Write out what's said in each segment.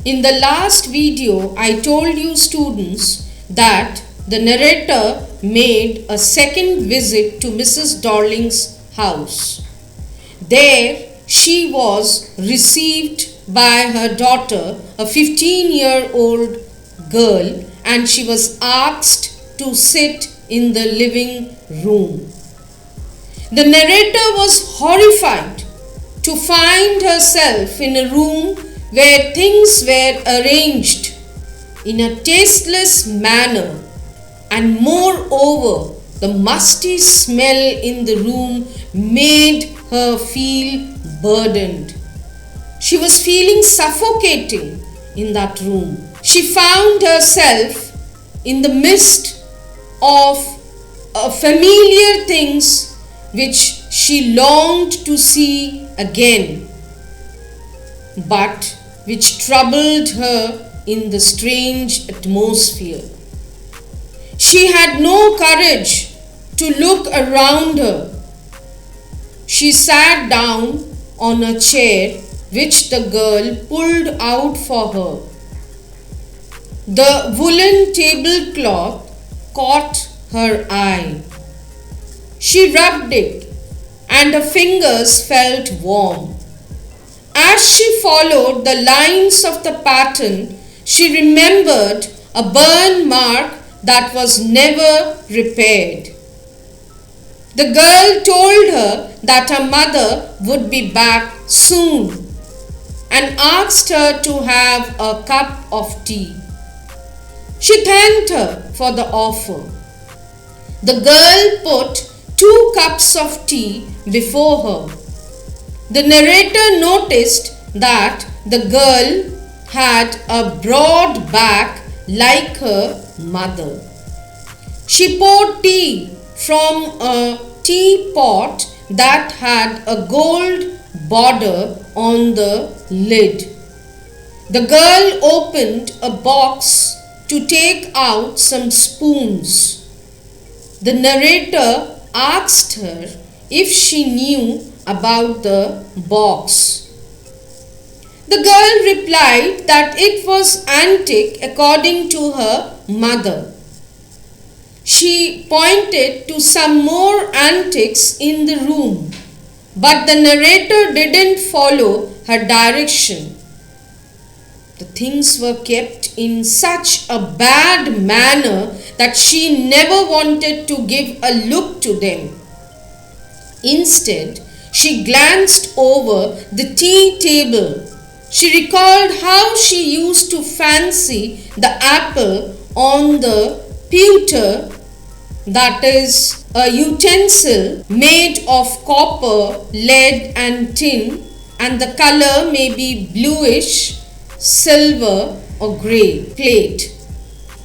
In the last video, I told you students that the narrator made a second visit to Mrs. Darling's house. There she was received by her daughter, a 15-year-old girl, and she was asked to sit in the living room. The narrator was horrified to find herself in a room where things were arranged in a tasteless manner, and moreover, the musty smell in the room made her feel burdened. She was feeling suffocating in that room. She found herself in the midst of familiar things which she longed to see again, but which troubled her in the strange atmosphere. She had no courage to look around her. She sat down on a chair which the girl pulled out for her. The woolen tablecloth caught her eye. She rubbed it and her fingers felt warm. As she followed the lines of the pattern, she remembered a burn mark that was never repaired. The girl told her that her mother would be back soon and asked her to have a cup of tea. She thanked her for the offer. The girl put 2 cups of tea before her. The narrator noticed that the girl had a broad back like her mother. She poured tea from a teapot that had a gold border on the lid. The girl opened a box to take out some spoons. The narrator asked her if she knew about the box. The girl replied that it was antique according to her mother. She pointed to some more antiques in the room, but the narrator didn't follow her direction. The things were kept in such a bad manner that she never wanted to give a look to them. Instead, she glanced over the tea table. She recalled how she used to fancy the apple on the pewter, that is, a utensil made of copper, lead and tin, and the color may be bluish, silver or grey plate.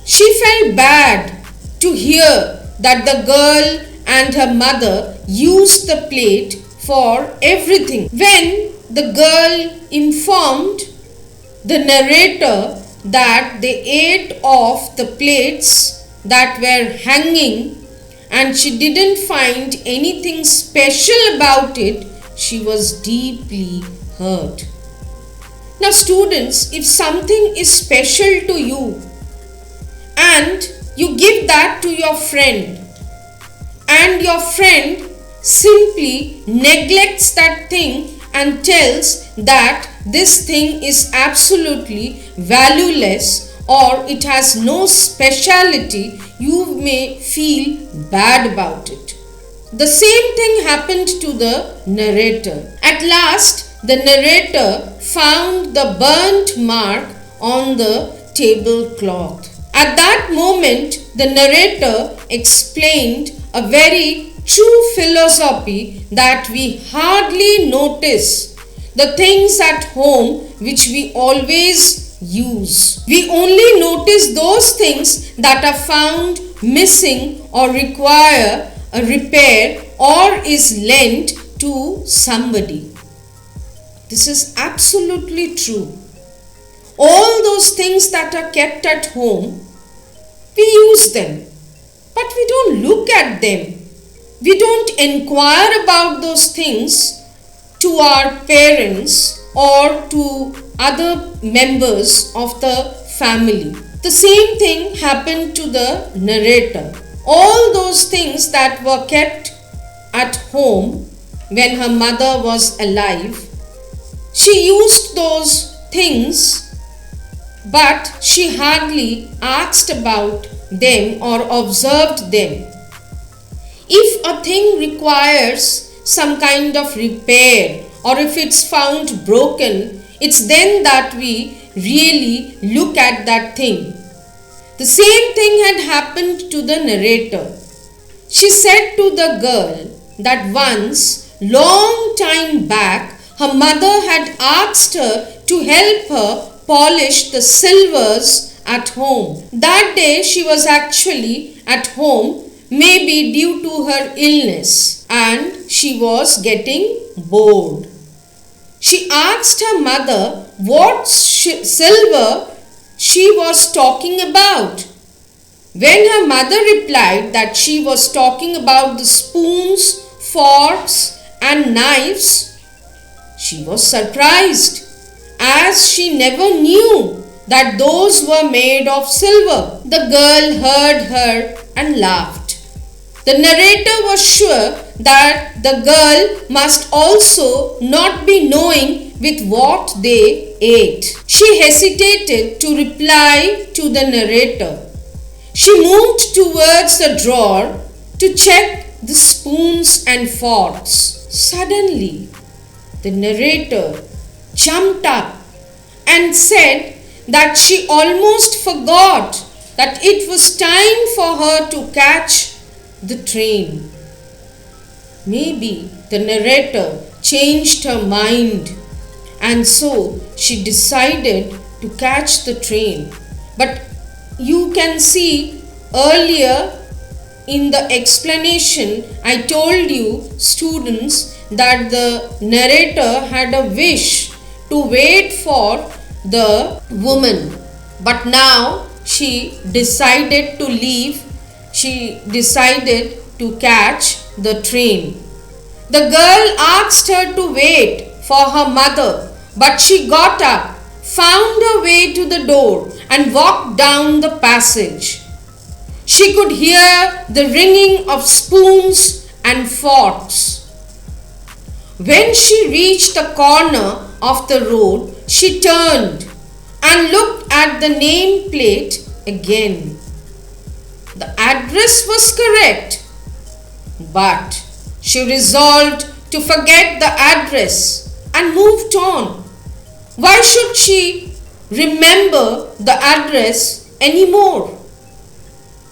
She felt bad to hear that the girl and her mother used the plate for everything. When the girl informed the narrator that they ate off the plates that were hanging and she didn't find anything special about it, she was deeply hurt. Now students, if something is special to you and you give that to your friend and your friend simply neglects that thing and tells that this thing is absolutely valueless or it has no speciality, you may feel bad about it. The same thing happened to the narrator. At last, the narrator found the burnt mark on the tablecloth. At that moment, the narrator explained a very true philosophy that we hardly notice the things at home which we always use. We only notice those things that are found missing or require a repair or is lent to somebody. This is absolutely true. All those things that are kept at home, we use them, but we don't look at them. We don't inquire about those things to our parents or to other members of the family. The same thing happened to the narrator. All those things that were kept at home when her mother was alive, she used those things, but she hardly asked about them or observed them. If a thing requires some kind of repair, or if it's found broken, it's then that we really look at that thing. The same thing had happened to the narrator. She said to the girl that once, long time back, her mother had asked her to help her polish the silvers at home. That day she was actually at home, maybe due to her illness, and she was getting bored. She asked her mother what silver she was talking about. When her mother replied that she was talking about the spoons, forks and knives, she was surprised, as she never knew that those were made of silver. The girl heard her and laughed. The narrator was sure that the girl must also not be knowing with what they ate. She hesitated to reply to the narrator. She moved towards the drawer to check the spoons and forks. Suddenly, the narrator jumped up and said that she almost forgot that it was time for her to catch the train. Maybe the narrator changed her mind, and so she decided to catch the train. But you can see earlier in the explanation, I told you students that the narrator had a wish to wait for the woman, but now she decided to leave. She decided to catch the train. The girl asked her to wait for her mother, but she got up, found her way to the door and walked down the passage. She could hear the ringing of spoons and forks. When she reached the corner of the road, she turned and looked at the nameplate again. The address was correct, but she resolved to forget the address and moved on. Why should she remember the address anymore?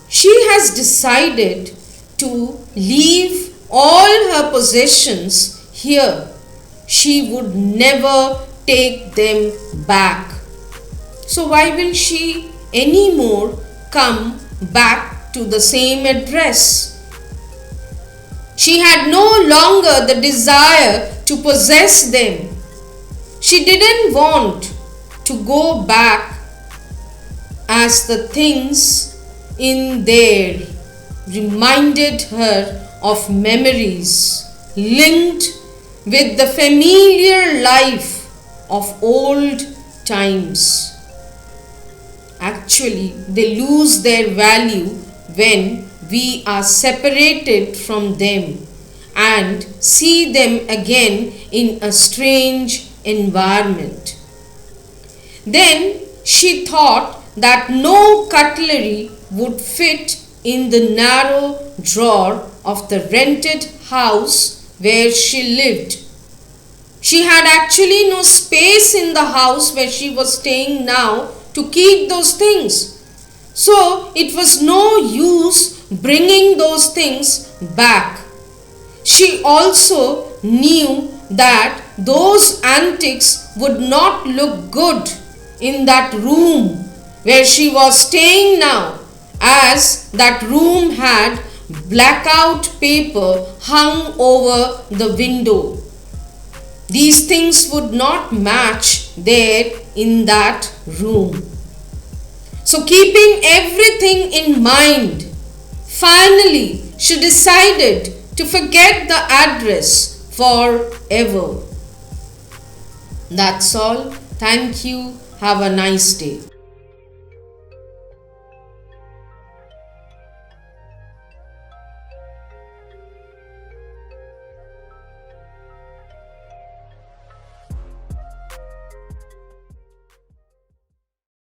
She has decided to leave all her possessions here. She would never take them back. So why will she anymore come back to the same address? She had no longer the desire to possess them. She didn't want to go back, as the things in there reminded her of memories linked with the familiar life of old times. Actually, they lose their value when we are separated from them and see them again in a strange environment. Then she thought that no cutlery would fit in the narrow drawer of the rented house where she lived. She had actually no space in the house where she was staying now to keep those things. So it was no use bringing those things back. She also knew that those antiques would not look good in that room where she was staying now, as that room had blackout paper hung over the window. These things would not match there in that room. So keeping everything in mind, finally she decided to forget the address forever. That's all Thank you. Have a nice day.